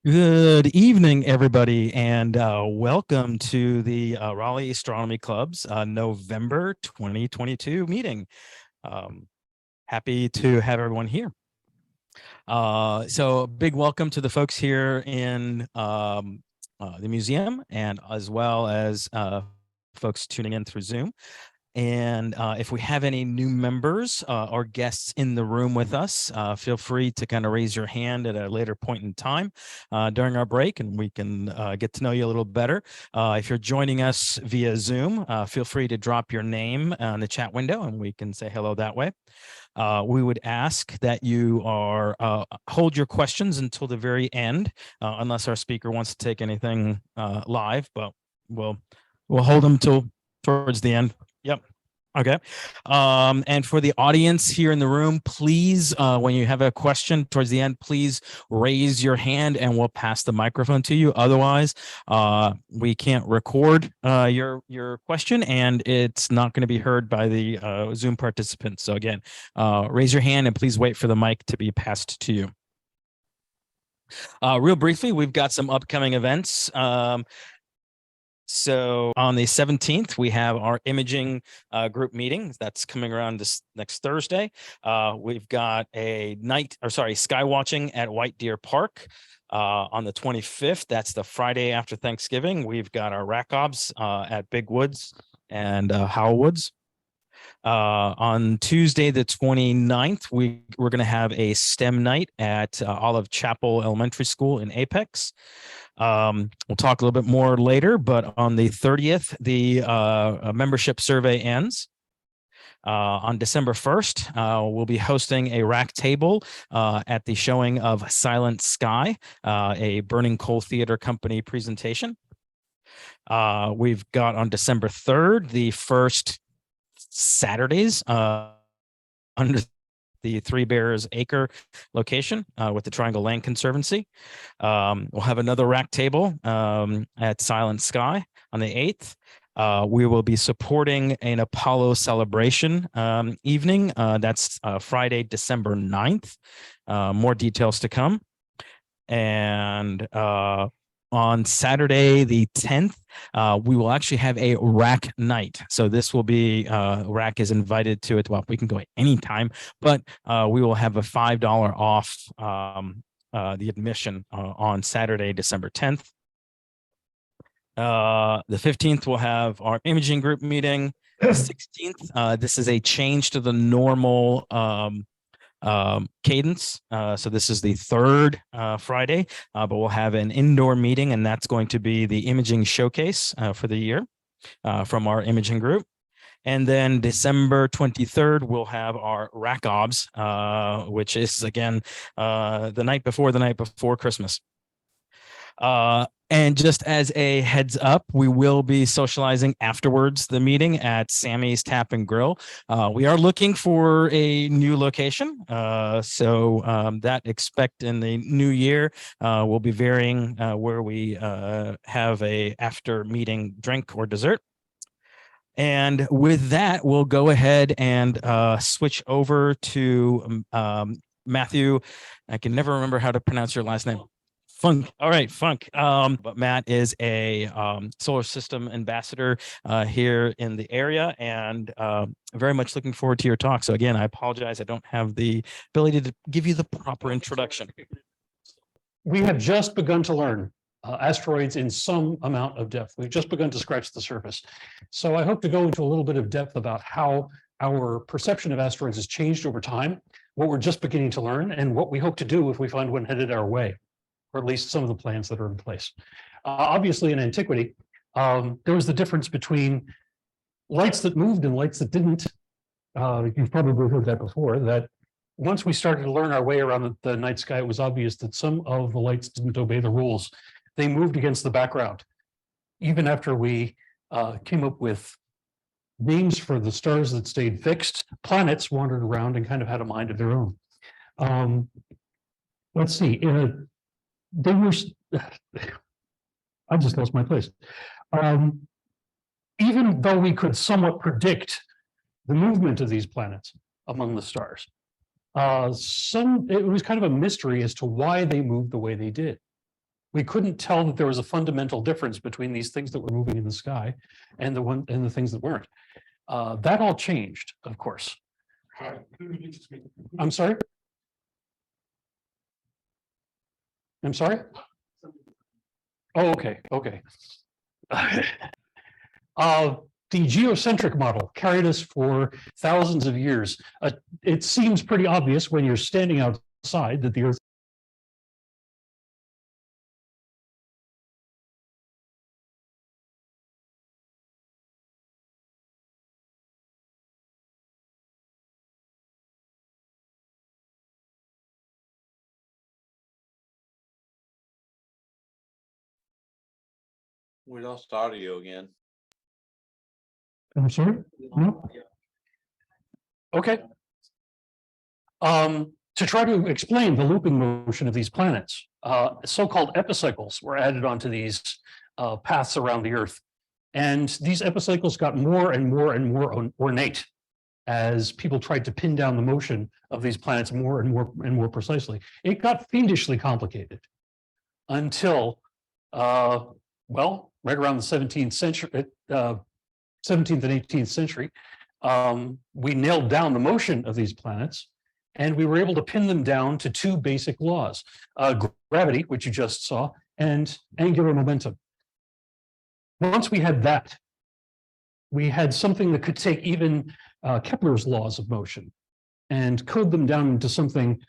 Good evening, everybody, and welcome to the Raleigh Astronomy Club's November 2022 meeting. Happy to have everyone here. So a big welcome to the folks here in the museum, and as well as folks tuning in through Zoom. And if we have any new members or guests in the room with us, feel free to kind of raise your hand at a later point in time during our break, and we can get to know you a little better. If you're joining us via Zoom, feel free to drop your name in the chat window, and we can say hello that way. We would ask that you hold your questions until the very end, unless our speaker wants to take anything live, but we'll hold them till towards the end. Yep. Okay. And for the audience here in the room, please, when you have a question towards the end, please raise your hand and we'll pass the microphone to you. Otherwise, we can't record your question and it's not going to be heard by the Zoom participants. So again, raise your hand and please wait for the mic to be passed to you. Real briefly, we've got some upcoming events. So on the 17th, we have our imaging group meeting. That's coming around this next Thursday. We've got sky watching at White Deer Park. On the 25th, that's the Friday after Thanksgiving. We've got our RAC obs at Big Woods and Howell Woods. On Tuesday, the 29th, we're going to have a STEM night at Olive Chapel Elementary School in Apex. We'll talk a little bit more later, but on the 30th, the membership survey ends. On December 1st, we'll be hosting a RAC table at the showing of Silent Sky, a Burning Coal Theater Company presentation. We've got on December 3rd, the first Saturdays under the Three Bears Acre location with the Triangle Land Conservancy. We'll have another RAC table at Silent Sky on the 8th. We will be supporting an Apollo celebration evening. That's Friday, December 9th. More details to come. And on Saturday, the 10th, we will actually have a RAC night. So this will be, RAC is invited to it. Well, we can go at any time, but we will have a $5 off the admission on Saturday, December 10th. The 15th, we'll have our imaging group meeting. The 16th, this is a change to the normal cadence. So this is the third Friday, but we'll have an indoor meeting, and that's going to be the imaging showcase for the year from our imaging group. And then December 23rd, we'll have our RAC obs, which is again the night before Christmas. And just as a heads up, we will be socializing afterwards the meeting at Sammy's Tap and Grill. We are looking for a new location. So that expect in the new year, we'll be varying where we have a after meeting drink or dessert. And with that, we'll go ahead and switch over to Matthew. I can never remember how to pronounce your last name. Funke. All right, Funke. But Matt is a solar system ambassador here in the area, and very much looking forward to your talk. So again, I apologize. I don't have the ability to give you the proper introduction. We have just begun to learn asteroids in some amount of depth. We've just begun to scratch the surface. So I hope to go into a little bit of depth about how our perception of asteroids has changed over time, what we're just beginning to learn, and what we hope to do if we find one headed our way, or at least some of the plans that are in place. Obviously, in antiquity, there was the difference between lights that moved and lights that didn't. You've probably heard that before, that once we started to learn our way around the night sky, it was obvious that some of the lights didn't obey the rules. They moved against the background. Even after we came up with names for the stars that stayed fixed, planets wandered around and kind of had a mind of their own. Let's see. They were, I just lost my place. Even though we could somewhat predict the movement of these planets among the stars, it was kind of a mystery as to why they moved the way they did. We couldn't tell that there was a fundamental difference between these things that were moving in the sky and the things that weren't. That all changed, of course. I'm sorry. I'm sorry. Oh, okay, okay. The geocentric model carried us for thousands of years. It seems pretty obvious when you're standing outside that the Earth. We lost audio again. I'm sorry? No? Okay. To try to explain the looping motion of these planets, so-called epicycles were added onto these paths around the Earth. And these epicycles got more and more and more ornate as people tried to pin down the motion of these planets more and more and more precisely. It got fiendishly complicated until, well, right around the 17th century, 17th and 18th century, we nailed down the motion of these planets, and we were able to pin them down to two basic laws, gravity, which you just saw, and angular momentum. Once we had that, we had something that could take even Kepler's laws of motion and code them down into something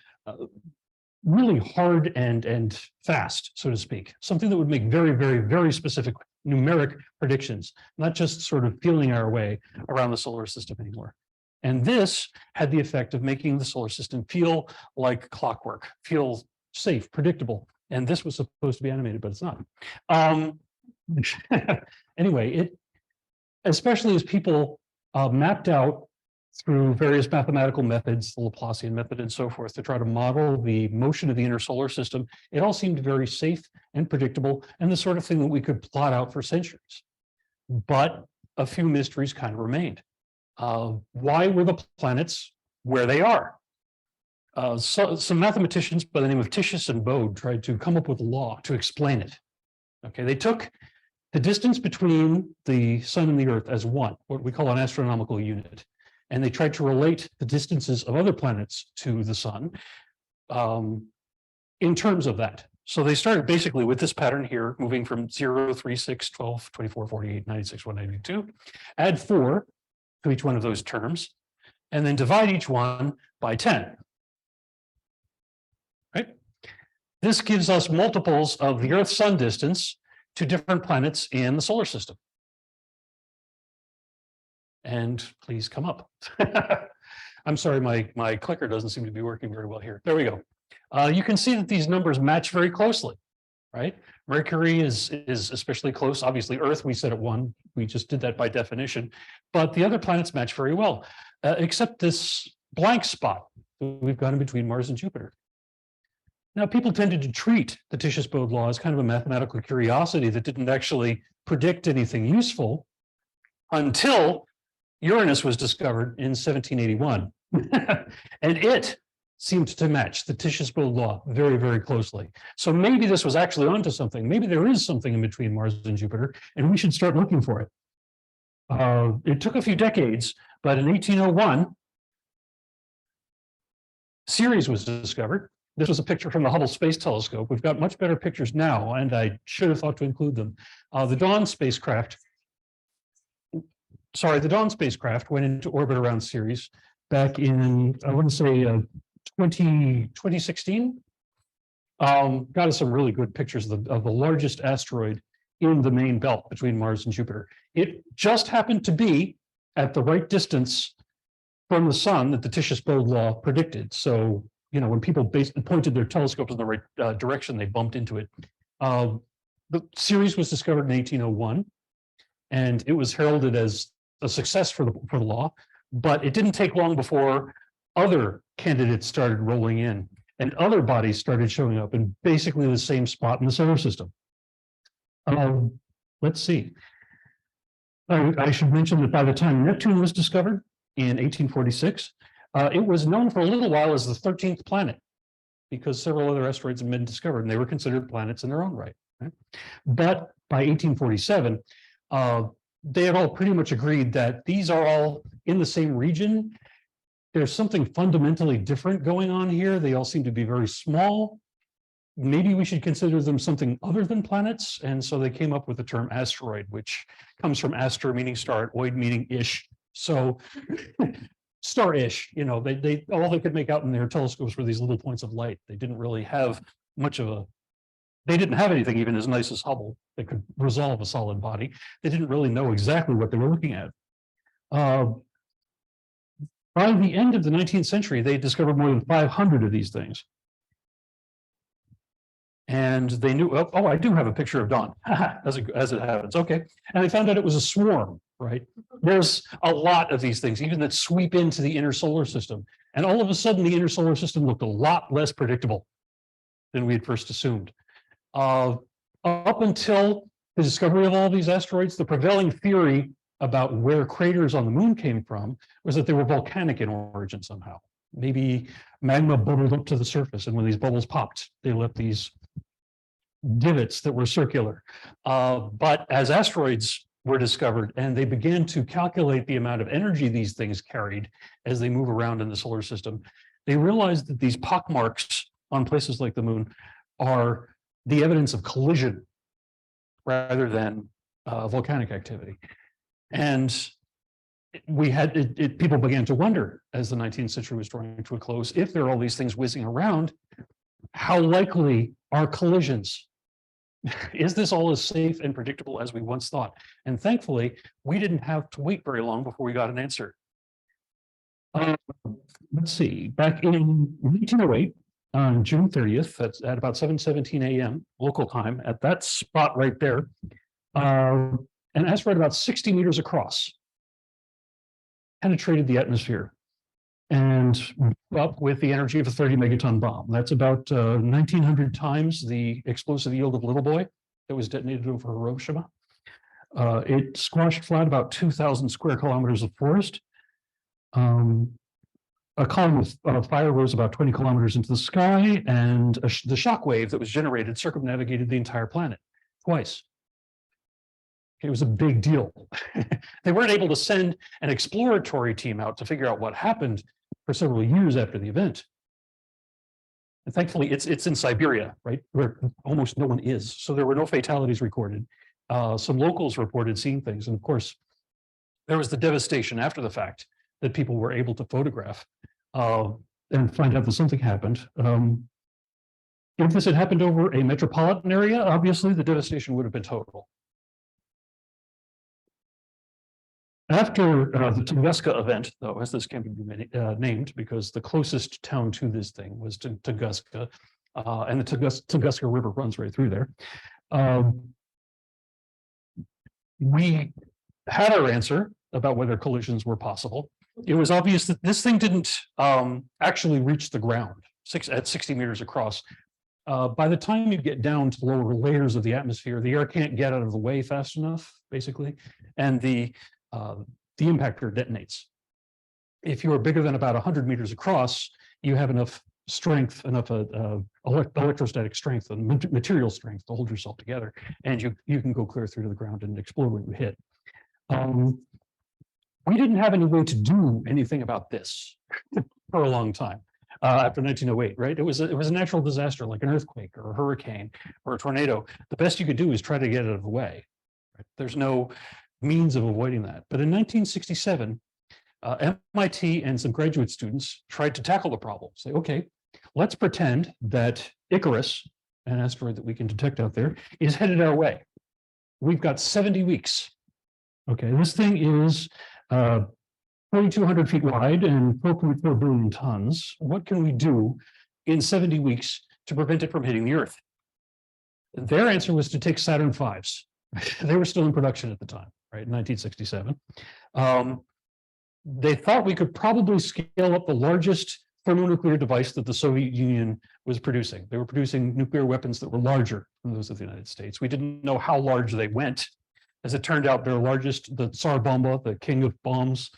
really hard and fast, so to speak, something that would make very, very, very specific numeric predictions, not just sort of feeling our way around the solar system anymore. And this had the effect of making the solar system feel like clockwork, feel safe, predictable. And this was supposed to be animated, but it's not. Anyway, it, especially as people mapped out through various mathematical methods, the Laplacian method and so forth, to try to model the motion of the inner solar system, it all seemed very safe and predictable and the sort of thing that we could plot out for centuries. But a few mysteries kind of remained. Why were the planets where they are? So some mathematicians by the name of Titius and Bode tried to come up with a law to explain it. Okay, they took the distance between the sun and the Earth as one, what we call an astronomical unit. And they tried to relate the distances of other planets to the sun in terms of that. So they started basically with this pattern here, moving from 0, 3, 6, 12, 24, 48, 96, 192, add 4 to each one of those terms, and then divide each one by 10. Right? This gives us multiples of the Earth-Sun distance to different planets in the solar system. And please come up. I'm sorry, my clicker doesn't seem to be working very well here. There we go. You can see that these numbers match very closely, right? Mercury is especially close. Obviously, Earth, we said at 1. We just did that by definition. But the other planets match very well, except this blank spot we've got in between Mars and Jupiter. Now, people tended to treat the Titius-Bode law as kind of a mathematical curiosity that didn't actually predict anything useful until Uranus was discovered in 1781. And it seemed to match the Titius-Bode law very, very closely. So maybe this was actually onto something. Maybe there is something in between Mars and Jupiter, and we should start looking for it. It took a few decades, but in 1801, Ceres was discovered. This was a picture from the Hubble Space Telescope. We've got much better pictures now, and I should have thought to include them. The Dawn spacecraft went into orbit around Ceres back in, I want to say, 2016. Got us some really good pictures of the largest asteroid in the main belt between Mars and Jupiter. It just happened to be at the right distance from the sun that the Titius-Bode law predicted. So, you know, when people pointed their telescopes in the right direction, they bumped into it. The Ceres was discovered in 1801, and it was heralded as a success for the law, but it didn't take long before other candidates started rolling in and other bodies started showing up in basically the same spot in the solar system. Let's see. I should mention that by the time Neptune was discovered in 1846, it was known for a little while as the 13th planet. because several other asteroids had been discovered and they were considered planets in their own right. But by 1847, they had all pretty much agreed that these are all in the same region. There's something fundamentally different going on here. They all seem to be very small. Maybe we should consider them something other than planets. And so they came up with the term asteroid, which comes from aster meaning star, oid meaning ish. So star-ish, they all they could make out in their telescopes were these little points of light. They didn't really have much of they didn't have anything even as nice as Hubble that could resolve a solid body. They didn't really know exactly what they were looking at. By the end of the 19th century, they discovered more than 500 of these things. And they knew, oh, I do have a picture of dawn, as it happens. Okay. And they found out it was a swarm, right? There's a lot of these things, even that sweep into the inner solar system. And all of a sudden, the inner solar system looked a lot less predictable than we had first assumed. Up until the discovery of all these asteroids, the prevailing theory about where craters on the moon came from was that they were volcanic in origin somehow. Maybe magma bubbled up to the surface, and when these bubbles popped, they left these divots that were circular. But as asteroids were discovered and they began to calculate the amount of energy these things carried as they move around in the solar system, they realized that these pockmarks on places like the moon are the evidence of collision rather than volcanic activity. And people began to wonder as the 19th century was drawing to a close, if there are all these things whizzing around, how likely are collisions? Is this all as safe and predictable as we once thought? And thankfully, we didn't have to wait very long before we got an answer. Let's see, back in 1908, on June 30th, that's at about 7:17 a.m. local time, at that spot right there, an asteroid about 60 meters across penetrated the atmosphere and up with the energy of a 30 megaton bomb. That's about 1,900 times the explosive yield of Little Boy that was detonated over Hiroshima. It squashed flat about 2,000 square kilometers of forest. A column of fire rose about 20 kilometers into the sky, and the shock wave that was generated circumnavigated the entire planet twice. It was a big deal. They weren't able to send an exploratory team out to figure out what happened for several years after the event. And thankfully, it's in Siberia, right, where almost no one is. So there were no fatalities recorded. Some locals reported seeing things. And of course, there was the devastation after the fact that people were able to photograph and find out that something happened. If this had happened over a metropolitan area, obviously the devastation would have been total. After the Tunguska event, though, as this can be named, because the closest town to this thing was Tunguska, and the Tunguska River runs right through there. We had our answer about whether collisions were possible. It was obvious that this thing didn't actually reach the ground at 60 meters across. By the time you get down to lower layers of the atmosphere, the air can't get out of the way fast enough, basically, and the impactor detonates. If you are bigger than about 100 meters across, you have enough strength, enough electrostatic strength and material strength to hold yourself together, and you can go clear through to the ground and explode when you hit. We didn't have any way to do anything about this for a long time after 1908, right? It was a natural disaster like an earthquake or a hurricane or a tornado. The best you could do is try to get it out of the way. Right? There's no means of avoiding that. But in 1967, MIT and some graduate students tried to tackle the problem. Say, okay, let's pretend that Icarus, an asteroid that we can detect out there, is headed our way. We've got 70 weeks. Okay, this thing is 4,200 feet wide and 4.4 billion tons. What can we do in 70 weeks to prevent it from hitting the Earth? Their answer was to take Saturn V's. They were still in production at the time, right, in 1967. They thought we could probably scale up the largest thermonuclear device that the Soviet Union was producing. They were producing nuclear weapons that were larger than those of the United States. We didn't know how large they went. As it turned out, their largest, the Tsar Bomba, the king of bombs,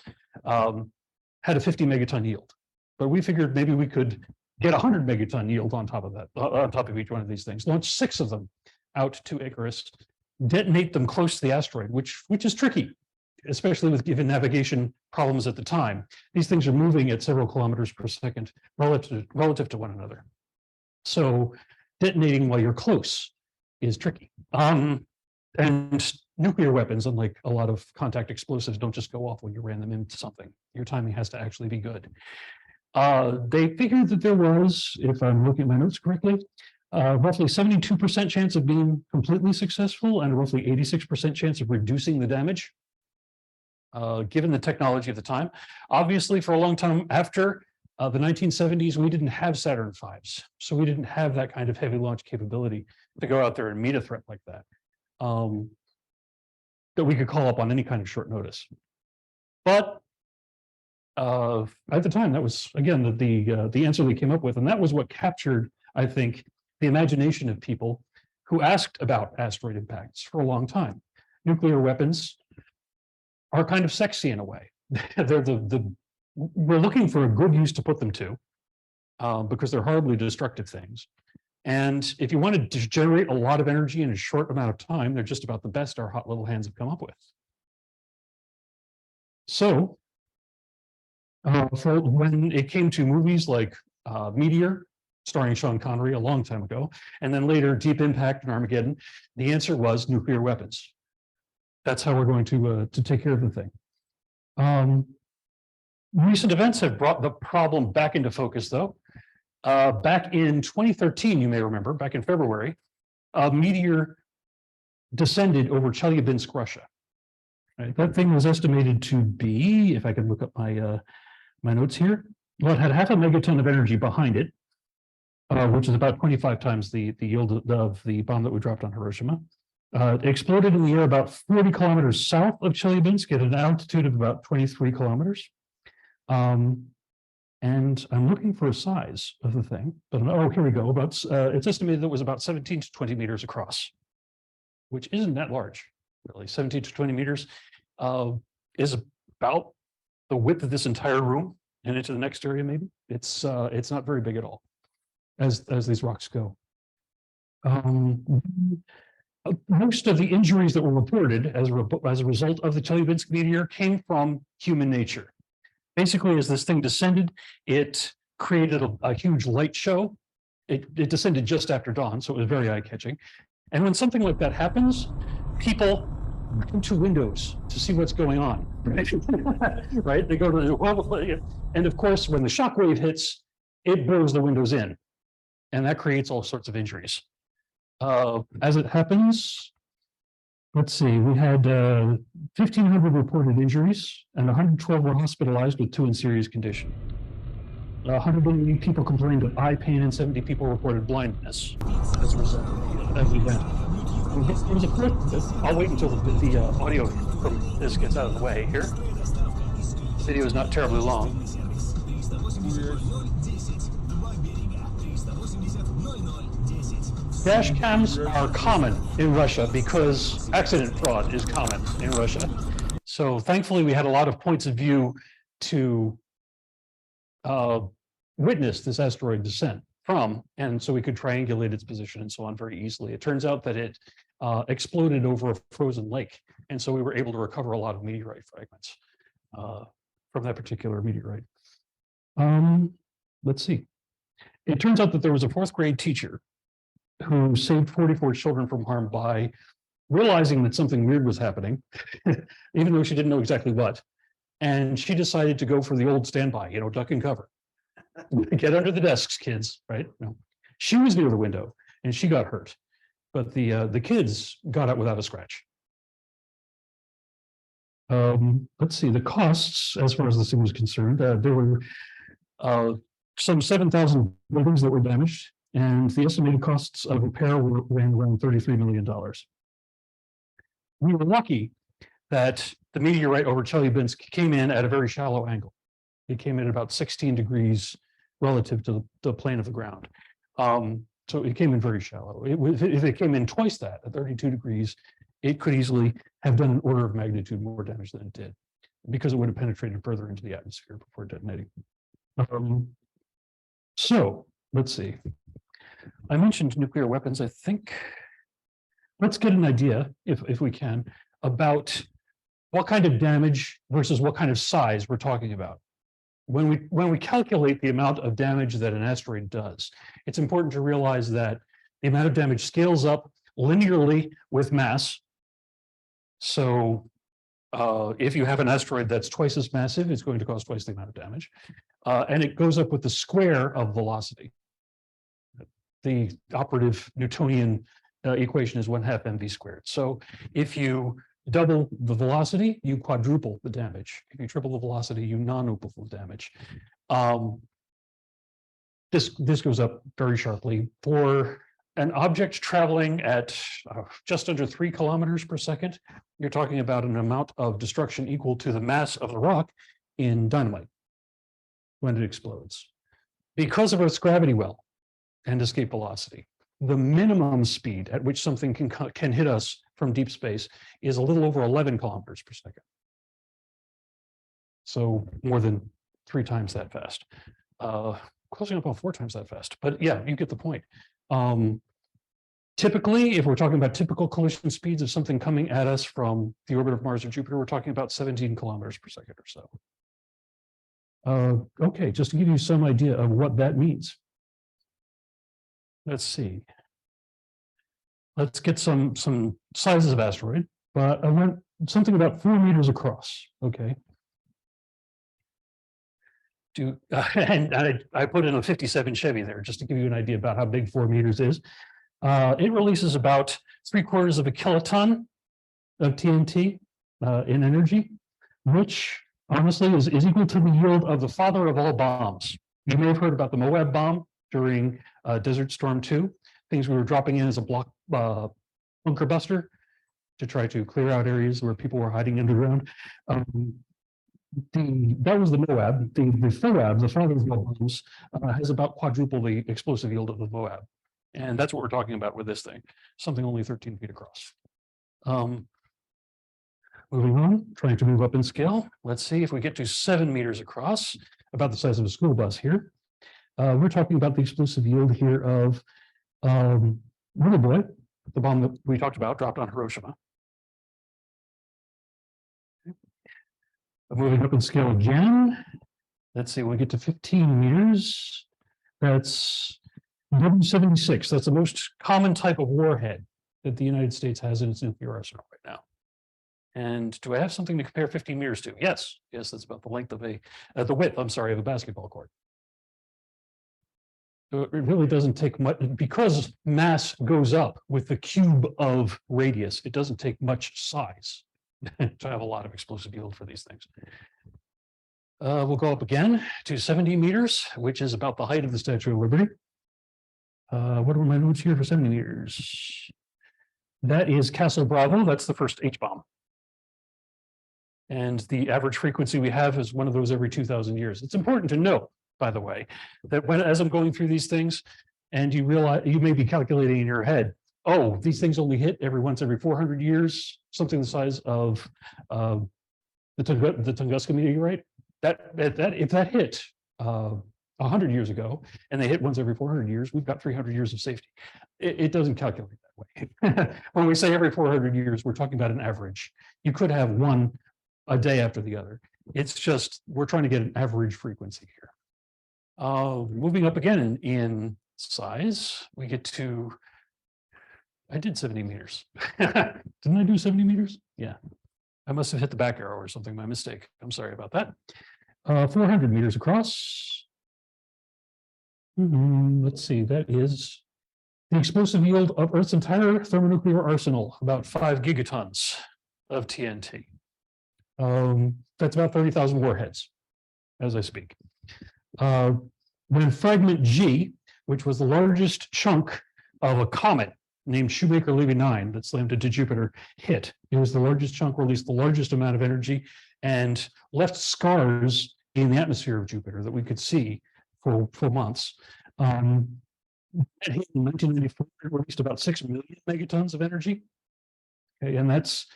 had a 50 megaton yield. But we figured maybe we could get 100 megaton yield on top of that, on top of each one of these things, launch 6 of them out to Icarus, detonate them close to the asteroid, which is tricky, especially with given navigation problems at the time. These things are moving at several kilometers per second relative to one another. So detonating while you're close is tricky. And nuclear weapons, unlike a lot of contact explosives, don't just go off when you ran them into something. Your timing has to actually be good. They figured that there was, if I'm looking at my notes correctly, roughly 72% chance of being completely successful and roughly 86% chance of reducing the damage, given the technology of the time. Obviously, for a long time after the 1970s, we didn't have Saturn V's, so we didn't have that kind of heavy launch capability to go out there and meet a threat like that, that we could call up on any kind of short notice. But at the time, that was, again, the answer they came up with, and that was what captured, I think, the imagination of people who asked about asteroid impacts for a long time. Nuclear weapons are kind of sexy in a way. They're we're looking for a good use to put them to, because they're horribly destructive things. And if you wanted to generate a lot of energy in a short amount of time, they're just about the best our hot little hands have come up with. So for when it came to movies like Meteor, starring Sean Connery a long time ago, and then later Deep Impact and Armageddon, the answer was nuclear weapons. That's how we're going to take care of the thing. Recent events have brought the problem back into focus, though. Back in 2013, you may remember, back in February, a meteor descended over Chelyabinsk, Russia. Right? That thing was estimated to be, if I could look up my my notes here, well, it had half a megaton of energy behind it, which is about 25 times the yield of the bomb that we dropped on Hiroshima. It exploded in the air about 40 kilometers south of Chelyabinsk at an altitude of about 23 kilometers. And I'm looking for a size of the thing, but oh, here we go. It's estimated that it was about 17 to 20 meters across, which isn't that large, really. 17 to 20 meters is about the width of this entire room and into the next area, maybe. It's not very big at all, as these rocks go. Most of the injuries that were reported as a result of the Chelyabinsk meteor came from human nature. Basically, as this thing descended, it created a huge light show. It descended just after dawn, so it was very eye-catching. And when something like that happens, people go to windows to see what's going on. Right? They go to the, and of course, when the shock wave hits, it blows the windows in, and that creates all sorts of injuries. As it happens, let's see, we had 1,500 reported injuries, and 112 were hospitalized, with 2 in serious condition. 180 people complained of eye pain, and 70 people reported blindness as a result of the event. There was a fourth, I'll wait until the audio from this gets out of the way here. The video is not terribly long. Dash cams are common in Russia because accident fraud is common in Russia. So thankfully, we had a lot of points of view to witness this asteroid descent from, and so we could triangulate its position and so on very easily. It turns out that it exploded over a frozen lake, and so we were able to recover a lot of meteorite fragments from that particular meteorite. Let's see. It turns out that there was a 4th grade teacher who saved 44 children from harm by realizing that something weird was happening, even though she didn't know exactly what. And she decided to go for the old standby, duck and cover. Get under the desks, kids, right? No. She was near the window and she got hurt, but the kids got out without a scratch. Let's see, the costs, as far as this thing was concerned, there were some 7,000 buildings that were damaged, and the estimated costs of repair ran around $33 million. We were lucky that the meteorite over Chelyabinsk came in at a very shallow angle. It came in at about 16 degrees relative to the plane of the ground. So it came in very shallow. If it came in twice that, at 32 degrees, it could easily have done an order of magnitude more damage than it did, because it would have penetrated further into the atmosphere before detonating. So let's see. I mentioned nuclear weapons. I think let's get an idea, if we can, about what kind of damage versus what kind of size we're talking about. When we calculate the amount of damage that an asteroid does, it's important to realize that the amount of damage scales up linearly with mass. So if you have an asteroid that's twice as massive, it's going to cause twice the amount of damage. And it goes up with the square of velocity. The operative Newtonian equation is 1/2 mv squared. So if you double the velocity, you quadruple the damage. If you triple the velocity, you non-uple the damage. This goes up very sharply. For an object traveling at just under 3 kilometers per second, you're talking about an amount of destruction equal to the mass of the rock in dynamite when it explodes. Because of Earth's gravity well and escape velocity, the minimum speed at which something can hit us from deep space is a little over 11 kilometers per second. So more than 3 times that fast. Closing up on 4 times that fast. But yeah, you get the point. Typically, if we're talking about typical collision speeds of something coming at us from the orbit of Mars or Jupiter, we're talking about 17 kilometers per second or so. Okay, just to give you some idea of what that means. Let's see. Let's get some sizes of asteroid, but I want something about 4 meters across. Okay. And I put in a 57 Chevy there just to give you an idea about how big 4 meters is. It releases about 3/4 of a kiloton of TNT in energy, which honestly is equal to the yield of the father of all bombs. You may have heard about the Moab bomb during Desert Storm 2. Things we were dropping in as a block bunker buster to try to clear out areas where people were hiding underground. That was the Moab. The Foab, the father of all bombs, has about quadruple the explosive yield of the Moab. And that's what we're talking about with this thing, something only 13 feet across. Moving on, trying to move up in scale. Let's see if we get to 7 meters across, about the size of a school bus here. We're talking about the explosive yield here of Little Boy, the bomb that we talked about, dropped on Hiroshima. Moving up in scale again. Let's see, when we get to 15 meters, that's W-76. That's the most common type of warhead that the United States has in its nuclear arsenal right now. And do I have something to compare 15 meters to? Yes, that's about the length of the width, I'm sorry, of a basketball court. So it really doesn't take much, because mass goes up with the cube of radius, it doesn't take much size to have a lot of explosive yield for these things. We'll go up again to 70 meters, which is about the height of the Statue of Liberty. What are my notes here for 70 meters? That is Castle Bravo. That's the first H-bomb. And the average frequency we have is one of those every 2,000 years. It's important to note, by the way, that as I'm going through these things, and you realize you may be calculating in your head, oh, these things only hit every 400 years, something the size of the Tunguska meteorite. If that hit 100 years ago, and they hit once every 400 years, we've got 300 years of safety. It doesn't calculate that way. When we say every 400 years, we're talking about an average. You could have one a day after the other. It's just, we're trying to get an average frequency here. Moving up again in size, we get to, I did 70 meters. Didn't I do 70 meters? Yeah. I must have hit the back arrow or something, my mistake. I'm sorry about that. 400 meters across. Let's see, that is the explosive yield of Earth's entire thermonuclear arsenal, about 5 gigatons of TNT. That's about 30,000 warheads as I speak. When fragment G, which was the largest chunk of a comet named Shoemaker-Levy 9 that slammed into Jupiter, hit, it was the largest chunk, released the largest amount of energy, and left scars in the atmosphere of Jupiter that we could see for months. It hit in 1994, it released about 6 million megatons of energy. Okay, and that's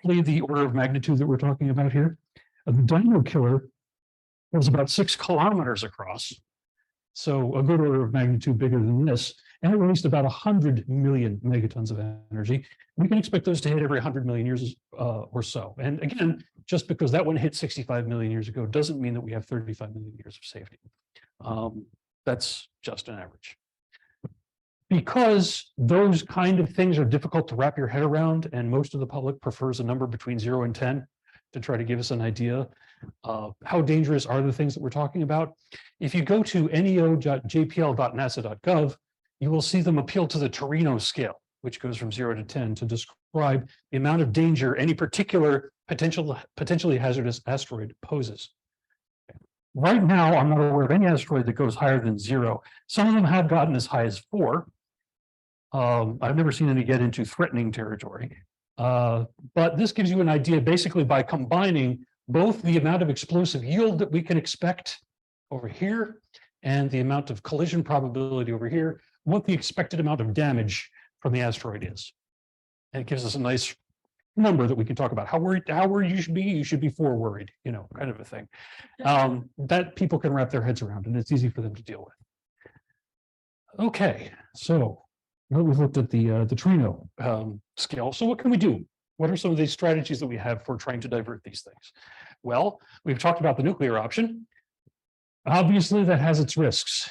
the order of magnitude that we're talking about here. The Dino Killer was about 6 kilometers across. So a good order of magnitude bigger than this, and it released about 100 million megatons of energy. We can expect those to hit every 100 million years or so. And again, just because that one hit 65 million years ago doesn't mean that we have 35 million years of safety. That's just an average. Because those kind of things are difficult to wrap your head around, and most of the public prefers a number between 0 and 10 to try to give us an idea of how dangerous are the things that we're talking about. If you go to neo.jpl.nasa.gov, you will see them appeal to the Torino scale, which goes from 0 to 10 to describe the amount of danger any particular potentially hazardous asteroid poses. Right now, I'm not aware of any asteroid that goes higher than 0. Some of them have gotten as high as 4. I've never seen any get into threatening territory. But this gives you an idea basically by combining both the amount of explosive yield that we can expect over here and the amount of collision probability over here, what the expected amount of damage from the asteroid is. And it gives us a nice number that we can talk about. How worried you should be? You should be 4 worried, kind of a thing. That people can wrap their heads around, and it's easy for them to deal with. Okay, so now we've looked at the Torino scale. So what can we do? What are some of these strategies that we have for trying to divert these things? Well, we've talked about the nuclear option. Obviously, that has its risks.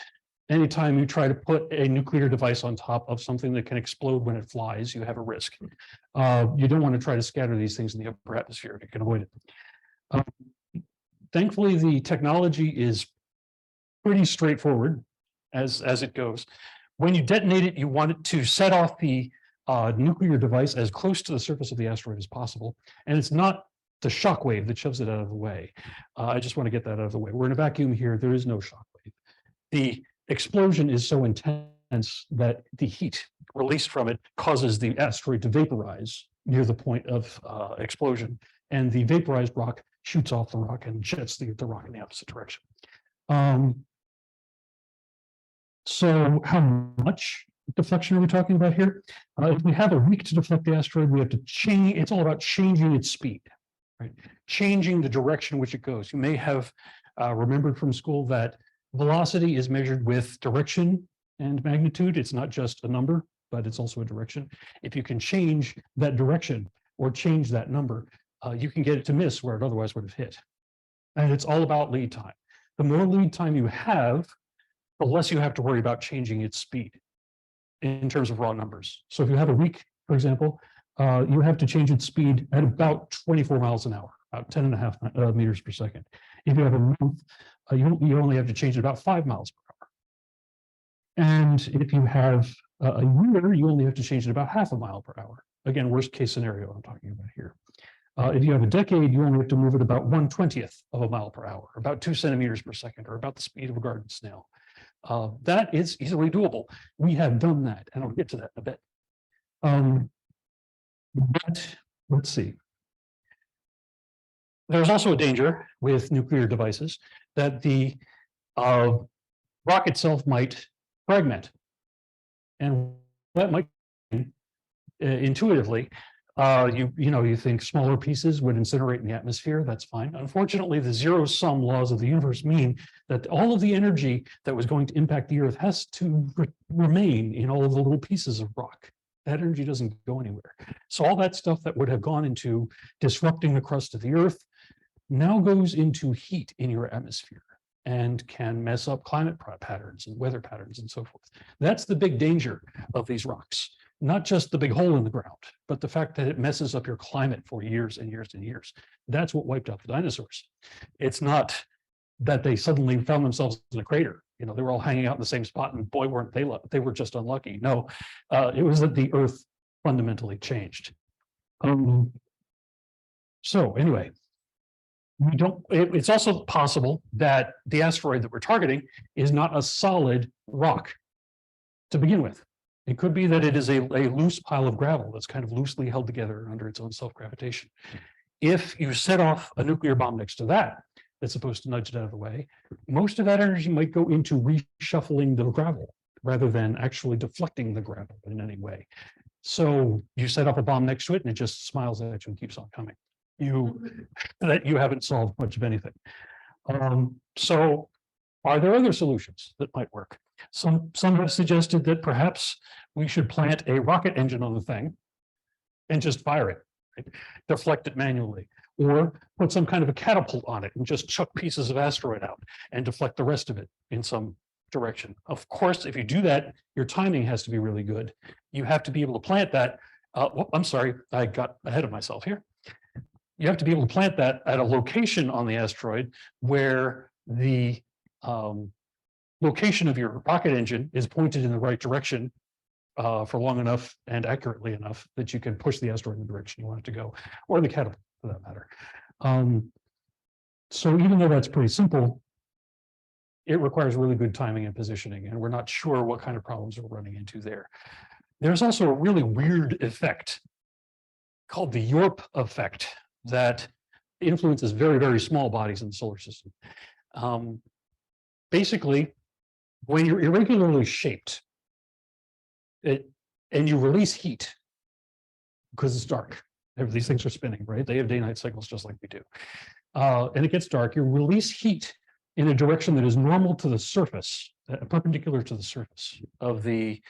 Anytime you try to put a nuclear device on top of something that can explode when it flies, you have a risk. You don't want to try to scatter these things in the upper atmosphere if you can avoid it. Thankfully, the technology is pretty straightforward as it goes. When you detonate it, you want it to set off the nuclear device as close to the surface of the asteroid as possible. And it's not the shock wave that shoves it out of the way. I just want to get that out of the way. We're in a vacuum here. There is no shock wave. The explosion is so intense that the heat released from it causes the asteroid to vaporize near the point of explosion. And the vaporized rock shoots off the rock and jets the rock in the opposite direction. So how much deflection are we talking about here? If we have a week to deflect the asteroid, we have to change. It's all about changing its speed, right? Changing the direction in which it goes. You may have remembered from school that velocity is measured with direction and magnitude. It's not just a number, but it's also a direction. If you can change that direction or change that number, you can get it to miss where it otherwise would have hit. And it's all about lead time. The more lead time you have, the less you have to worry about changing its speed in terms of raw numbers. So if you have a week, for example, you have to change its speed at about 24 miles an hour, about 10.5 meters per second. If you have a month, you only have to change it about 5 miles per hour. And if you have a year, you only have to change it about 0.5 mile per hour. Again, worst case scenario I'm talking about here. If you have a decade, you only have to move it about 1/20th of a mile per hour, about 2 centimeters per second, or about the speed of a garden snail. That is easily doable. We have done that, and I'll get to that in a bit. But let's see. There's also a danger with nuclear devices that the rock itself might fragment. And that might intuitively, you think smaller pieces would incinerate in the atmosphere. That's fine. Unfortunately, the zero-sum laws of the universe mean that all of the energy that was going to impact the Earth has to remain in all of the little pieces of rock. That energy doesn't go anywhere. So all that stuff that would have gone into disrupting the crust of the Earth now goes into heat in your atmosphere and can mess up climate patterns and weather patterns and so forth. That's the big danger of these rocks. Not just the big hole in the ground, but the fact that it messes up your climate for years and years and years. That's what wiped out the dinosaurs. It's not that they suddenly found themselves in a crater. They were all hanging out in the same spot, and boy, weren't they were just unlucky. No, it was that the Earth fundamentally changed. So anyway, it's also possible that the asteroid that we're targeting is not a solid rock to begin with. It could be that it is a loose pile of gravel that's kind of loosely held together under its own self-gravitation. If you set off a nuclear bomb next to that, that's supposed to nudge it out of the way, most of that energy might go into reshuffling the gravel rather than actually deflecting the gravel in any way. So you set up a bomb next to it and it just smiles at you and keeps on coming. You haven't solved much of anything. So Are there other solutions that might work? Some have suggested that perhaps we should plant a rocket engine on the thing and just fire it, right? Deflect it manually, or put some kind of a catapult on it and just chuck pieces of asteroid out and deflect the rest of it in some direction. Of course, if you do that, your timing has to be really good. You have to be able to plant that. I'm sorry, I got ahead of myself here. You have to be able to plant that at a location on the asteroid where the location of your rocket engine is pointed in the right direction for long enough and accurately enough that you can push the asteroid in the direction you want it to go, or the catapult for that matter. So even though that's pretty simple, it requires really good timing and positioning, and we're not sure what kind of problems we're running into there. There's also a really weird effect called the Yorp effect that influences very, very small bodies in the solar system. Basically, when you're irregularly shaped, and you release heat because it's dark. These things are spinning, right? They have day-night cycles just like we do. And it gets dark, you release heat in a direction that is normal to the surface, perpendicular to the surface of the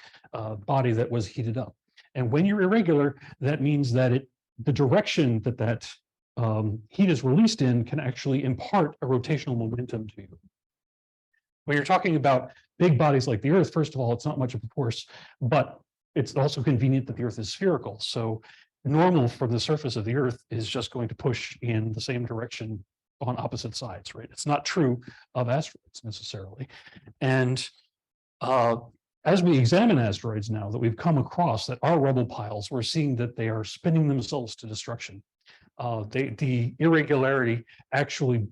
body that was heated up. And when you're irregular, that means that the direction that heat is released in can actually impart a rotational momentum to you. When you're talking about big bodies like the Earth, first of all, it's not much of a force, but it's also convenient that the Earth is spherical. So normal from the surface of the Earth is just going to push in the same direction on opposite sides, right? It's not true of asteroids necessarily. And as we examine asteroids now that we've come across that are rubble piles, we're seeing that they are spinning themselves to destruction. The irregularity actually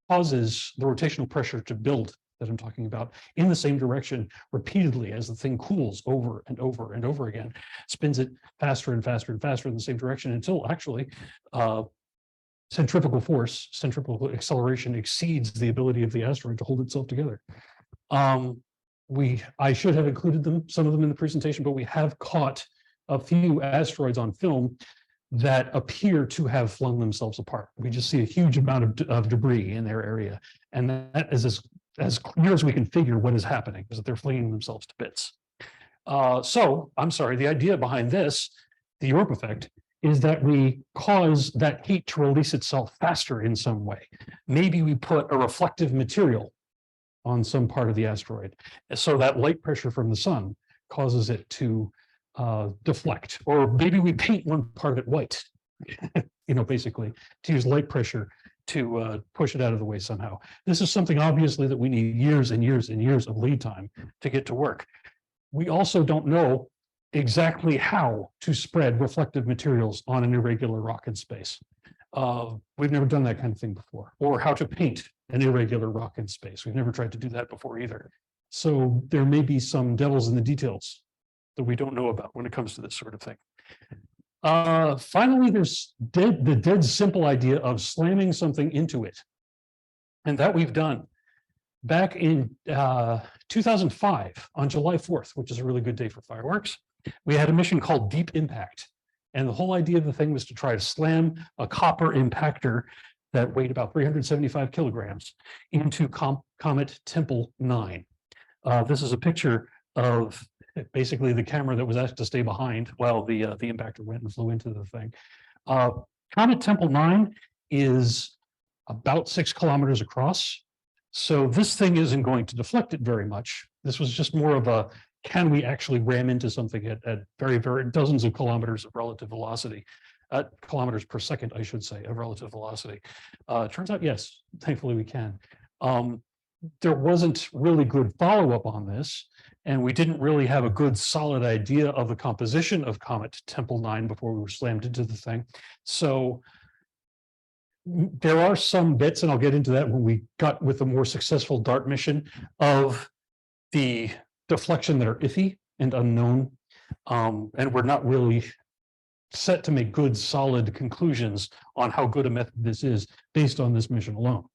causes the rotational pressure to build that I'm talking about in the same direction repeatedly as the thing cools over and over and over again, spins it faster and faster and faster in the same direction until actually centrifugal force, centrifugal acceleration exceeds the ability of the asteroid to hold itself together. I should have included some of them in the presentation, but we have caught a few asteroids on film that appear to have flung themselves apart. We just see a huge amount of debris in their area. And that is as clear as we can figure what is happening, is that they're flinging themselves to bits. So, I'm sorry, the idea behind this, the Yorp effect, is that we cause that heat to release itself faster in some way. Maybe we put a reflective material on some part of the asteroid, so that light pressure from the sun causes it to deflect, or maybe we paint one part of it white, basically to use light pressure to push it out of the way somehow. This is something obviously that we need years and years and years of lead time to get to work. We also don't know exactly how to spread reflective materials on an irregular rock in space. We've never done that kind of thing before, or how to paint an irregular rock in space. We've never tried to do that before either. So there may be some devils in the details that we don't know about when it comes to this sort of thing. Finally, there's the dead simple idea of slamming something into it. And that we've done. Back in 2005, on July 4th, which is a really good day for fireworks, we had a mission called Deep Impact. And the whole idea of the thing was to try to slam a copper impactor that weighed about 375 kilograms into Comet Tempel 9. This is a picture of basically the camera that was asked to stay behind while the impactor went and flew into the thing. Comet Tempel 9 is about 6 kilometers across. So this thing isn't going to deflect it very much. This was just more of a, can we actually ram into something at very, very dozens of kilometers of relative velocity, kilometers per second, I should say, of relative velocity. Turns out, yes, thankfully we can. There wasn't really good follow-up on this, and we didn't really have a good solid idea of the composition of Comet Tempel 9 before we were slammed into the thing. So there are some bits, and I'll get into that when we got with a more successful DART mission, of the deflection that are iffy and unknown. And we're not really set to make good, solid conclusions on how good a method this is based on this mission alone.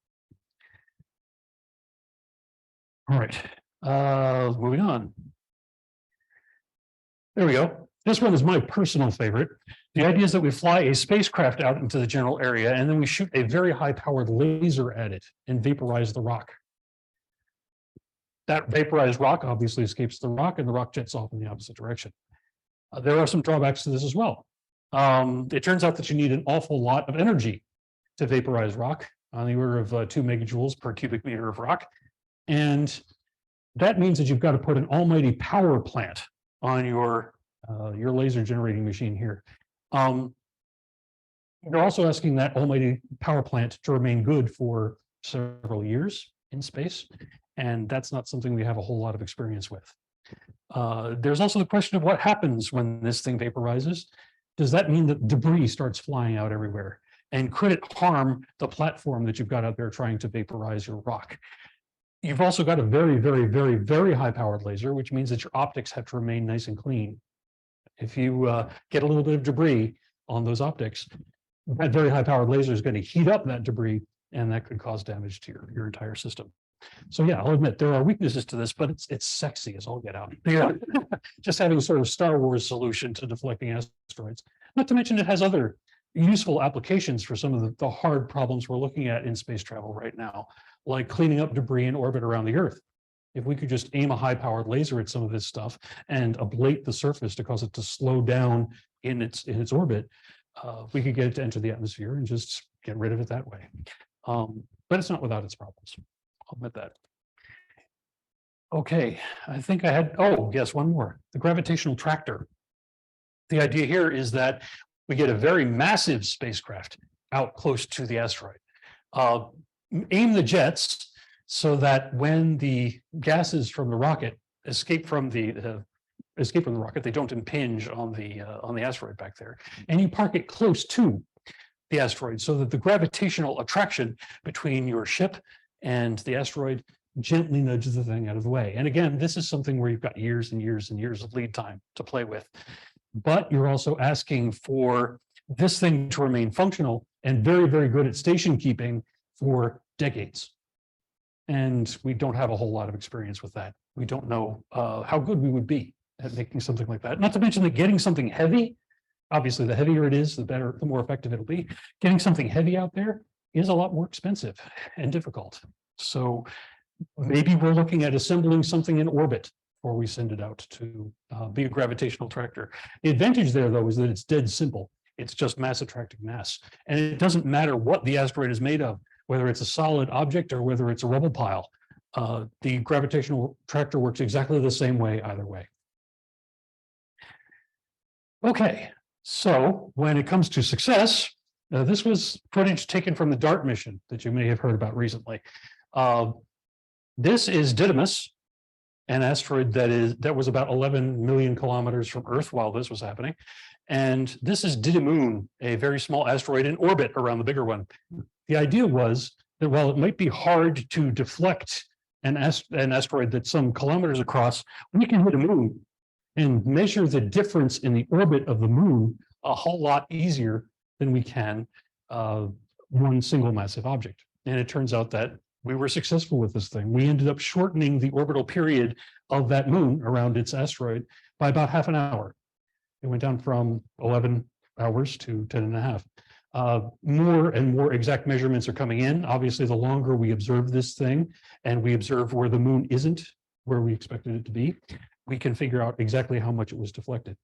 All right, moving on. There we go. This one is my personal favorite. The idea is that we fly a spacecraft out into the general area, and then we shoot a very high-powered laser at it and vaporize the rock. That vaporized rock obviously escapes the rock, and the rock jets off in the opposite direction. There are some drawbacks to this as well. It turns out that you need an awful lot of energy to vaporize rock, on the order of 2 megajoules per cubic meter of rock. And that means that you've got to put an almighty power plant on your laser generating machine here. They're also asking that almighty power plant to remain good for several years in space. And that's not something we have a whole lot of experience with. There's also the question of what happens when this thing vaporizes. Does that mean that debris starts flying out everywhere? And could it harm the platform that you've got out there trying to vaporize your rock? You've also got a very, very, very, very high-powered laser, which means that your optics have to remain nice and clean. If you get a little bit of debris on those optics, that very high-powered laser is going to heat up that debris, and that could cause damage to your entire system. So yeah, I'll admit there are weaknesses to this, but it's sexy as all get out. Yeah. Just having a sort of Star Wars solution to deflecting asteroids. Not to mention it has other useful applications for some of the hard problems we're looking at in space travel right now, like cleaning up debris in orbit around the Earth. If we could just aim a high-powered laser at some of this stuff and ablate the surface to cause it to slow down in its orbit, we could get it to enter the atmosphere and just get rid of it that way. But it's not without its problems. I'll admit that. Okay, I think I had, oh, yes, one more. The gravitational tractor. The idea here is that we get a very massive spacecraft out close to the asteroid. Aim the jets so that when the gases from the rocket escape from the rocket, they don't impinge on the asteroid back there. And you park it close to the asteroid so that the gravitational attraction between your ship and the asteroid gently nudges the thing out of the way. And again, this is something where you've got years and years and years of lead time to play with. But you're also asking for this thing to remain functional and very, very good at station keeping for decades. And we don't have a whole lot of experience with that. We don't know how good we would be at making something like that. Not to mention that getting something heavy, obviously the heavier it is, the better, the more effective it'll be. Getting something heavy out there is a lot more expensive and difficult. So maybe we're looking at assembling something in orbit before we send it out to be a gravitational tractor. The advantage there, though, is that it's dead simple. It's just mass attracting mass. And it doesn't matter what the asteroid is made of, whether it's a solid object or whether it's a rubble pile. The gravitational tractor works exactly the same way either way. Okay, so when it comes to success, this was footage taken from the DART mission that you may have heard about recently. This is Didymus, an asteroid that was about 11 million kilometers from Earth while this was happening. And this is Didymoon, a very small asteroid in orbit around the bigger one. The idea was that while it might be hard to deflect an asteroid that's some kilometers across, we can hit a moon and measure the difference in the orbit of the moon a whole lot easier than we can one single massive object. And it turns out that we were successful with this thing. We ended up shortening the orbital period of that moon around its asteroid by about half an hour. It went down from 11 hours to 10 and a half. More and more exact measurements are coming in. Obviously, the longer we observe this thing and we observe where the moon isn't where we expected it to be, we can figure out exactly how much it was deflected.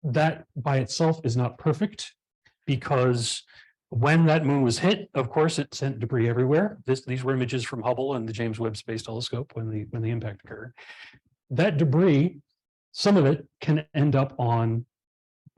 That by itself is not perfect, because when that moon was hit, of course, it sent debris everywhere. These were images from Hubble and the James Webb Space Telescope when the impact occurred. That debris, some of it can end up on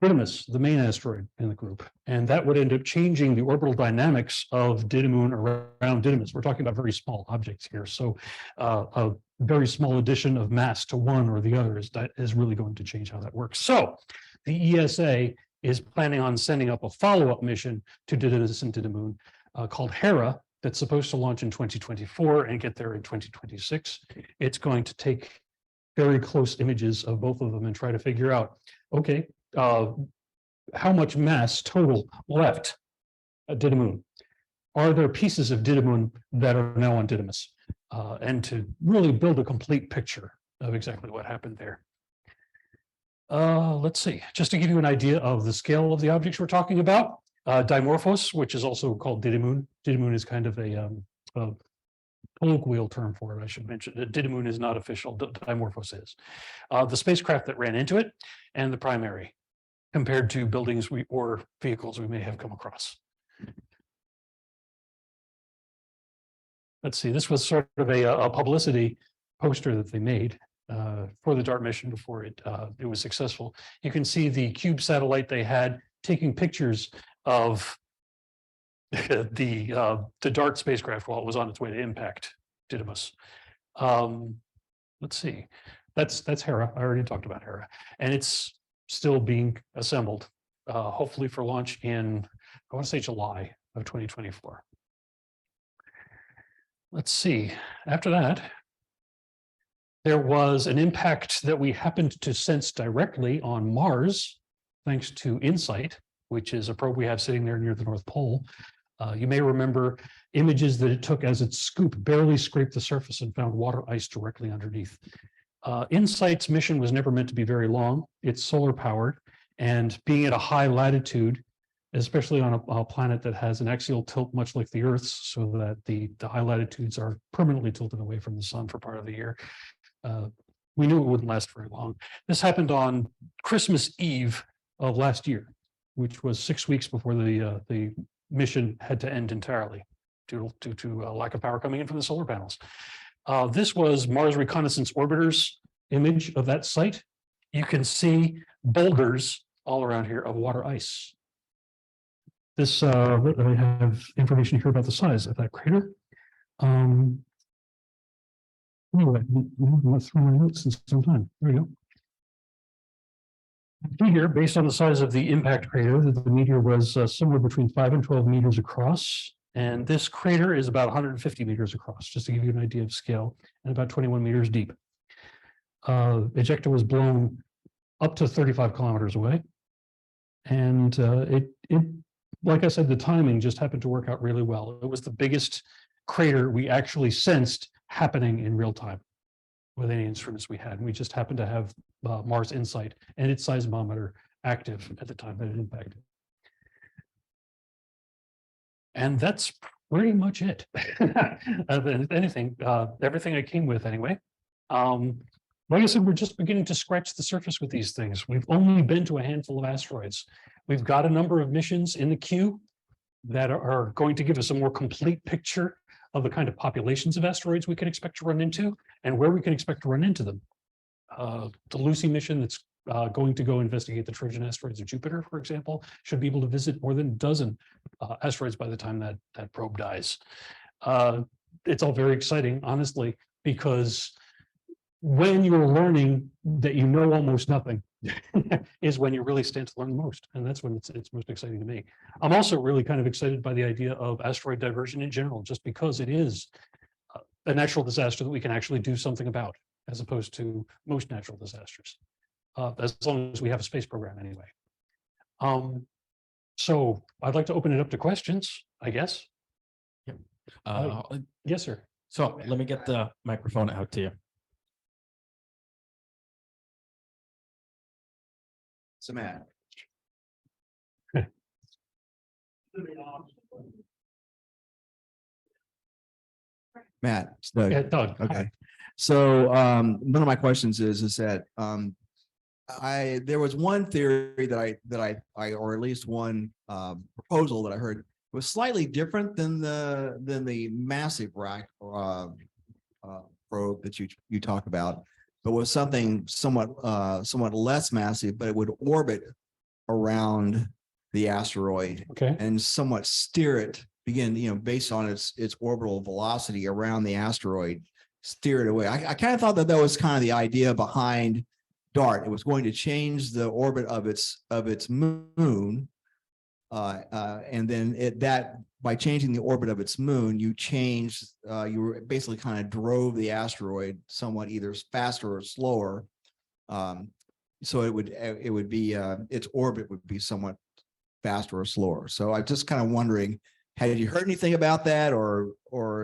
Didymus, the main asteroid in the group, and that would end up changing the orbital dynamics of Didymoon around Didymus. We're talking about very small objects here, so a very small addition of mass to one or the other is really going to change how that works. So the ESA is planning on sending up a follow-up mission to Didymus and Didymoon called Hera, that's supposed to launch in 2024 and get there in 2026. It's going to take very close images of both of them and try to figure out, okay, how much mass total left at Didymoon? Are there pieces of Didymoon that are now on Didymus? And to really build a complete picture of exactly what happened there. Let's see, just to give you an idea of the scale of the objects we're talking about, Dimorphos, which is also called Didymoon. Didymoon is kind of a colloquial term for it, I should mention. Didymoon is not official, Dimorphos is. The spacecraft that ran into it and the primary, compared to buildings or vehicles we may have come across. Let's see, this was sort of a publicity poster that they made for the DART mission before it was successful. You can see the Cube satellite they had taking pictures of the DART spacecraft while it was on its way to impact Didymos. Let's see, that's Hera. I already talked about Hera, and it's still being assembled, hopefully for launch in, I want to say July of 2024. Let's see, after that, there was an impact that we happened to sense directly on Mars, thanks to InSight, which is a probe we have sitting there near the North Pole. You may remember images that it took as its scoop barely scraped the surface and found water ice directly underneath. InSight's mission was never meant to be very long. It's solar powered, and being at a high latitude, especially on a planet that has an axial tilt much like the Earth's, so that the high latitudes are permanently tilted away from the sun for part of the year. We knew it wouldn't last very long. This happened on Christmas Eve of last year, which was 6 weeks before the mission had to end entirely due to a lack of power coming in from the solar panels. This was Mars Reconnaissance Orbiter's image of that site. You can see boulders all around here of water ice. This, I have information here about the size of that crater. Anyway, let's throw my notes in some time. There we go. See here, based on the size of the impact crater, that the meteor was somewhere between 5 and 12 meters across. And this crater is about 150 meters across, just to give you an idea of scale, and about 21 meters deep. Ejecta was blown up to 35 kilometers away. And it, like I said, the timing just happened to work out really well. It was the biggest crater we actually sensed happening in real time with any instruments we had. We just happened to have Mars InSight and its seismometer active at the time that it impacted. And that's pretty much it. Anything, everything I came with anyway. Like I said, we're just beginning to scratch the surface with these things. We've only been to a handful of asteroids. We've got a number of missions in the queue that are going to give us a more complete picture of the kind of populations of asteroids we can expect to run into and where we can expect to run into them. The Lucy mission that's going to go investigate the Trojan asteroids of Jupiter, for example, should be able to visit more than a dozen asteroids by the time that probe dies. It's all very exciting, honestly, because when you're learning that you know almost nothing is when you really stand to learn most. And that's when it's most exciting to me. I'm also really kind of excited by the idea of asteroid diversion in general, just because it is a natural disaster that we can actually do something about, as opposed to most natural disasters, as long as we have a space program anyway. So I'd like to open it up to questions, I guess. Yep. Yes, sir. So let me get the microphone out to you. So Matt. Matt, it's Doug. Yeah, Doug. Okay. So one of my questions is that there was one theory that I or at least one proposal that I heard was slightly different than the massive RAC probe that you talk about, but was something somewhat less massive, but it would orbit around the asteroid and somewhat steer it, based on its orbital velocity around the asteroid, steer it away. I kind of thought that was kind of the idea behind DART. It was going to change the orbit of its moon, and then by changing the orbit of its moon, you were basically kind of drove the asteroid somewhat either faster or slower. So it would be its orbit would be somewhat faster or slower. So I'm just kind of wondering, had you heard anything about that, or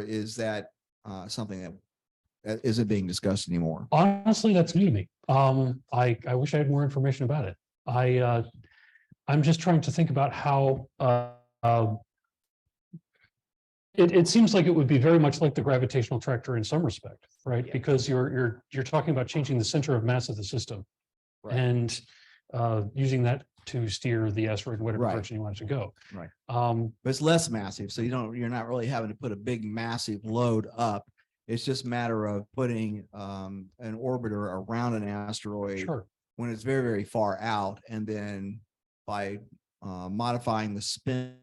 is that something that isn't being discussed anymore? Honestly, that's new to me. I wish I had more information about it. I'm just trying to think about how It seems like it would be very much like the gravitational tractor in some respect, right? Yeah. Because you're talking about changing the center of mass of the system and using that to steer the asteroid in whatever direction you want it to go. Right. But it's less massive, so you're not really having to put a big massive load up. It's just a matter of putting an orbiter around an asteroid when it's very, very far out, and then by modifying the spin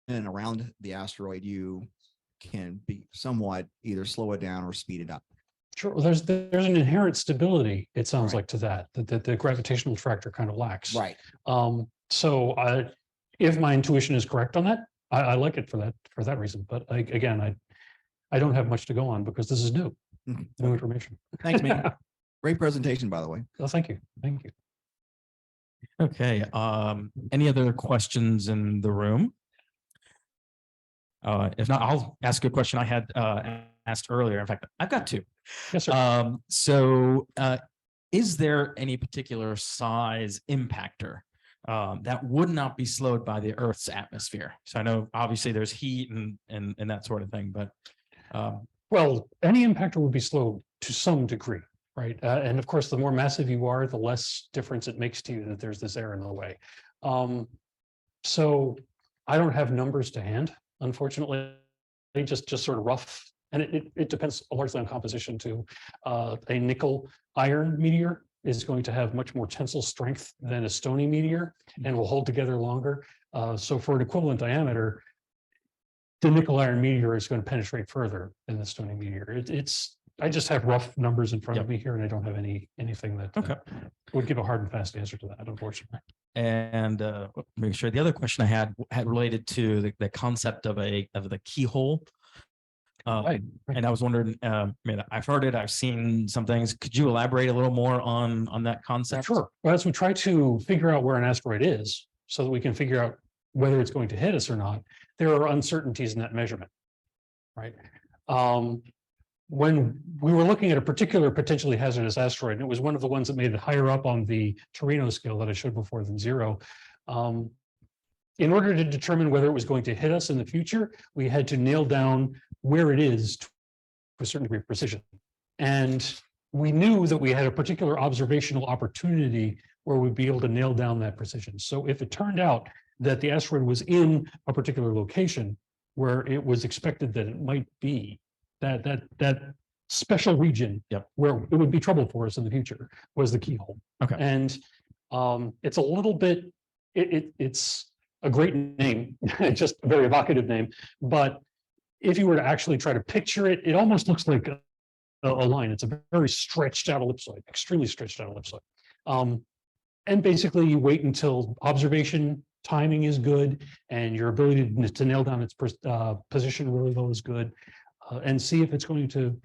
around the asteroid, you can be somewhat either slow it down or speed it up. Sure. Well, there's an inherent stability, it sounds like, to that the gravitational tractor kind of lacks. Right. So if my intuition is correct on that, I like it for that reason. But again, I don't have much to go on because this is new information. Thanks, man. Great presentation, by the way. Well, thank you. Thank you. Okay. Any other questions in the room? If not, I'll ask you a question I had asked earlier. In fact, I've got two. Yes, sir. Is there any particular size impactor that would not be slowed by the Earth's atmosphere? So I know obviously there's heat and that sort of thing, but well, any impactor would be slowed to some degree, right? And of course, the more massive you are, the less difference it makes to you that there's this air in the way. So I don't have numbers to hand, unfortunately, just sort of rough. And it depends largely on composition too. A nickel iron meteor is going to have much more tensile strength than a stony meteor and will hold together longer. So for an equivalent diameter, the nickel iron meteor is going to penetrate further than the stony meteor. I just have rough numbers in front of me here, and I don't have anything that would give a hard and fast answer to that, unfortunately. And make sure the other question I had related to the concept of the keyhole. Right. And I was wondering, I've heard it, I've seen some things. Could you elaborate a little more on that concept? Sure. Well, as we try to figure out where an asteroid is, so that we can figure out whether it's going to hit us or not, there are uncertainties in that measurement, right? When we were looking at a particular potentially hazardous asteroid, and it was one of the ones that made it higher up on the Torino scale that I showed before than 0. In order to determine whether it was going to hit us in the future, we had to nail down where it is to a certain degree of precision. And we knew that we had a particular observational opportunity where we'd be able to nail down that precision. So if it turned out that the asteroid was in a particular location where it was expected that it might be, that special region where it would be trouble for us in the future was the keyhole. Okay. And it's a little bit, it's a great name, just a very evocative name. But if you were to actually try to picture it, it almost looks like a line. It's a very stretched out ellipsoid, extremely stretched out ellipsoid. And basically you wait until observation timing is good and your ability to nail down its position really low is good, and see if it's going to,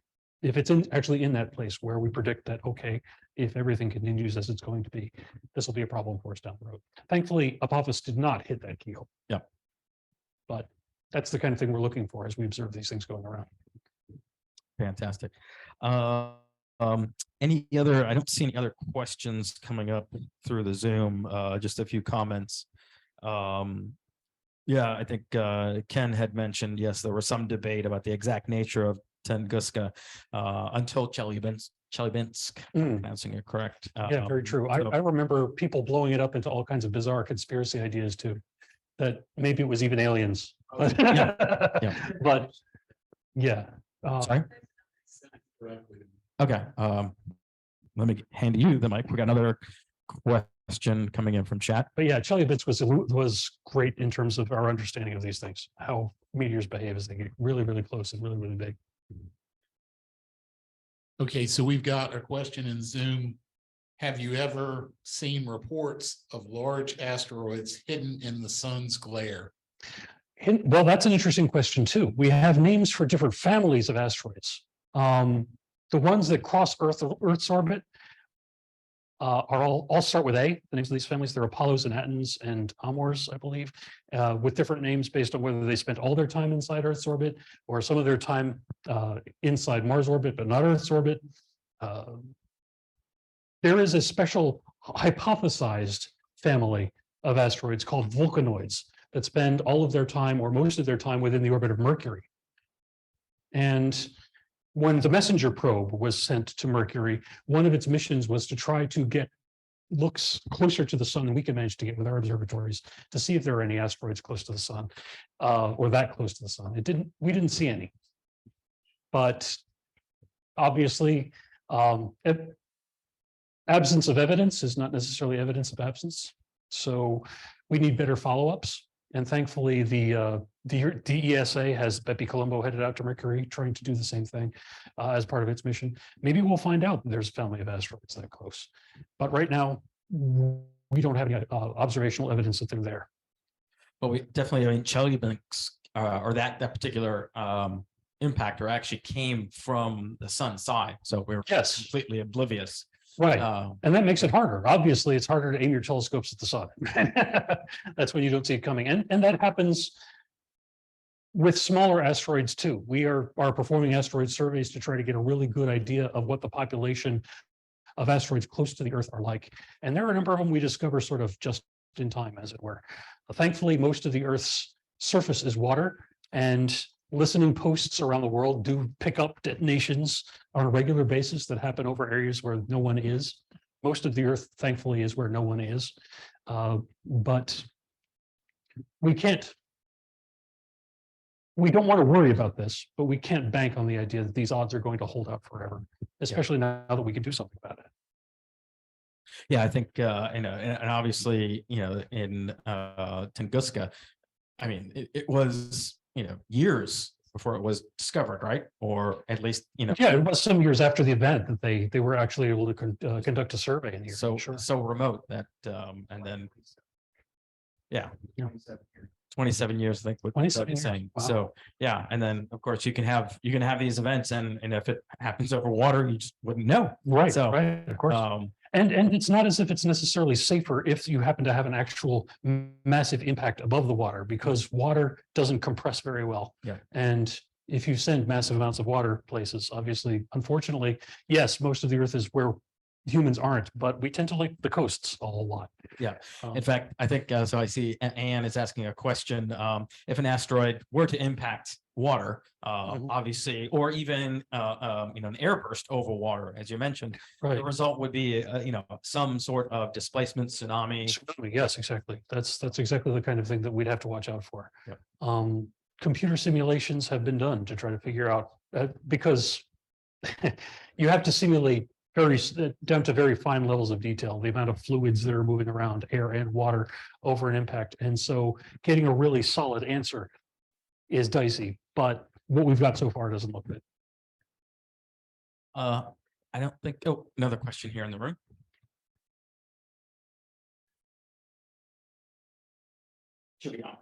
if it's actually in that place where we predict that, okay, if everything continues as it's going to be, this will be a problem for us down the road. Thankfully, Apophis did not hit that keyhole. Yeah. But that's the kind of thing we're looking for as we observe these things going around. Fantastic. Any other, I don't see any other questions coming up through the Zoom, just a few comments. Yeah, I think Ken had mentioned, yes, there was some debate about the exact nature of Tunguska until Chelyabinsk, pronouncing it correct. Yeah, very true. I remember people blowing it up into all kinds of bizarre conspiracy ideas too, that maybe it was even aliens. Yeah. But yeah. Sorry? Okay. Let me hand you the mic. We got another question coming in from chat. But yeah, Chelyabinsk was great in terms of our understanding of these things, how meteors behave as they get really, really close and really, really big. Okay, so we've got a question in Zoom. Have you ever seen reports of large asteroids hidden in the sun's glare? Well, that's an interesting question too. We have names for different families of asteroids. The ones that cross Earth's orbit are all start with A. The names of these families, they're Apollos and Atens and Amors, I believe, with different names based on whether they spent all their time inside Earth's orbit or some of their time inside Mars orbit, but not Earth's orbit. There is a special hypothesized family of asteroids called volcanoids that spend all of their time or most of their time within the orbit of Mercury. And when the messenger probe was sent to Mercury, one of its missions was to try to get looks closer to the sun than we can manage to get with our observatories to see if there are any asteroids close to the sun, or that close to the sun. We didn't see any. But obviously, absence of evidence is not necessarily evidence of absence. So we need better follow-ups. And thankfully, the DESA has Bepi Colombo headed out to Mercury, trying to do the same thing as part of its mission. Maybe we'll find out that there's a family of asteroids that close. But right now, we don't have any observational evidence that they're there. Well, we definitely, I mean, Chelyabinsk, or that particular impactor actually came from the sun side. So we're completely oblivious. Right. And that makes it harder. Obviously, it's harder to aim your telescopes at the sun. That's when you don't see it coming. And that happens with smaller asteroids too. We are performing asteroid surveys to try to get a really good idea of what the population of asteroids close to the Earth are like. And there are a number of them we discover sort of just in time, as it were. Thankfully, most of the Earth's surface is water, and listening posts around the world do pick up detonations on a regular basis that happen over areas where no one is. Most of the Earth, thankfully, is where no one is. But we don't want to worry about this, but we can't bank on the idea that these odds are going to hold out forever, especially now that we can do something about it. Yeah, I think, and obviously, in Tunguska, I mean, it was, years before it was discovered, right? Or at least, Yeah, it was some years after the event that they were actually able to conduct a survey in here. So remote that, and then, yeah. 27 years, I think what Doug is saying. Wow. So yeah, and then of course you can have these events, and if it happens over water, you just wouldn't know. Right. So right, of course. And it's not as if it's necessarily safer if you happen to have an actual massive impact above the water, because water doesn't compress very well. Yeah. And if you send massive amounts of water places, obviously, unfortunately, yes, most of the Earth is where humans aren't, but we tend to like the coasts a whole lot. Yeah. In fact, I think so. I see Anne is asking a question. If an asteroid were to impact water, obviously, or even an air burst over water, as you mentioned, the result would be some sort of displacement, tsunami. Yes, exactly. That's exactly the kind of thing that we'd have to watch out for. Yeah. Computer simulations have been done to try to figure out, because you have to simulate down to very fine levels of detail, the amount of fluids that are moving around, air and water, over an impact. And so getting a really solid answer is dicey, but what we've got so far doesn't look good. I don't think, another question here in the room. Should be on.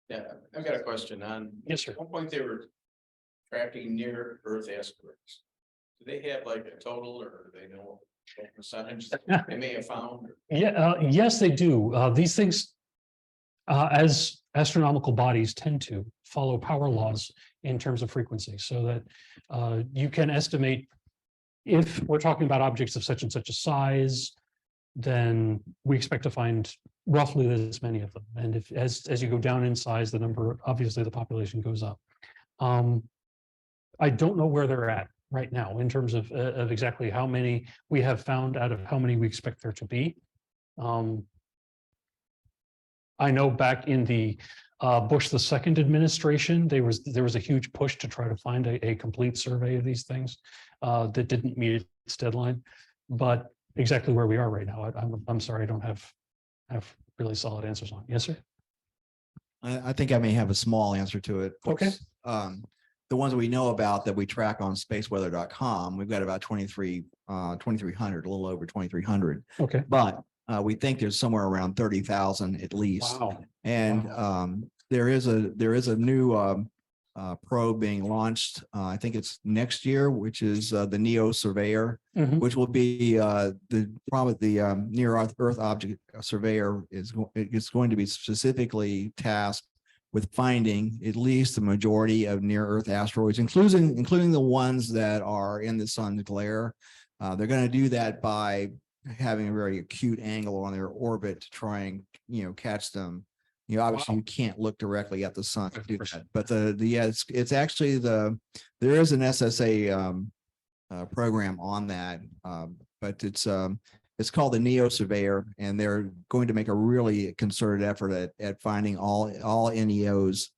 Yeah, I've got a question on. Yes, sir. At one point they were tracking near Earth asteroids. Do they have like a total, or do they know what percentage they may have found? Yeah, yes, they do. These things, as astronomical bodies tend to follow power laws in terms of frequency, so that you can estimate if we're talking about objects of such and such a size, then we expect to find roughly this many of them. And if as you go down in size, the number, obviously the population goes up. I don't know where they're at right now in terms of exactly how many we have found out of how many we expect there to be. I know back in the Bush II administration, there was a huge push to try to find a complete survey of these things that didn't meet its deadline. But exactly where we are right now, I'm sorry, I don't have really solid answers on. Yes, sir. I think I may have a small answer to it. Okay. The ones that we know about that we track on spaceweather.com, we've got about 2,300, a little over 2,300. Okay. But we think there's somewhere around 30,000 at least. Wow. And there is a new probe being launched. I think it's next year, which is the NEO Surveyor, which will be probably the near Earth object surveyor is going to be specifically tasked with finding at least the majority of near Earth asteroids, including the ones that are in the sun's glare. They're going to do that by having a very acute angle on their orbit to try and, catch them. Obviously you can't look directly at the sun to do that, but it's actually there is an SSA program on that, but it's called the NEO Surveyor, and they're going to make a really concerted effort at finding all NEOs.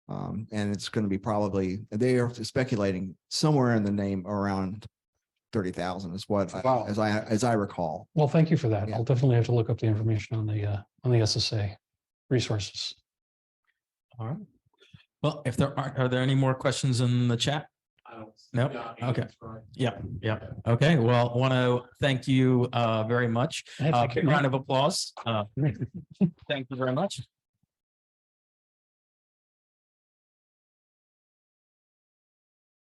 And it's going to be they are speculating somewhere in the name around 30,000 is what, Wow. as I recall. Well, thank you for that. Yeah. I'll definitely have to look up the information on the SSA resources. All right. Well, if are there any more questions in the chat? No? Okay. Yeah. Okay. Well, I want to thank you very much. Hey, thank you. Big round of applause. Thank you very much.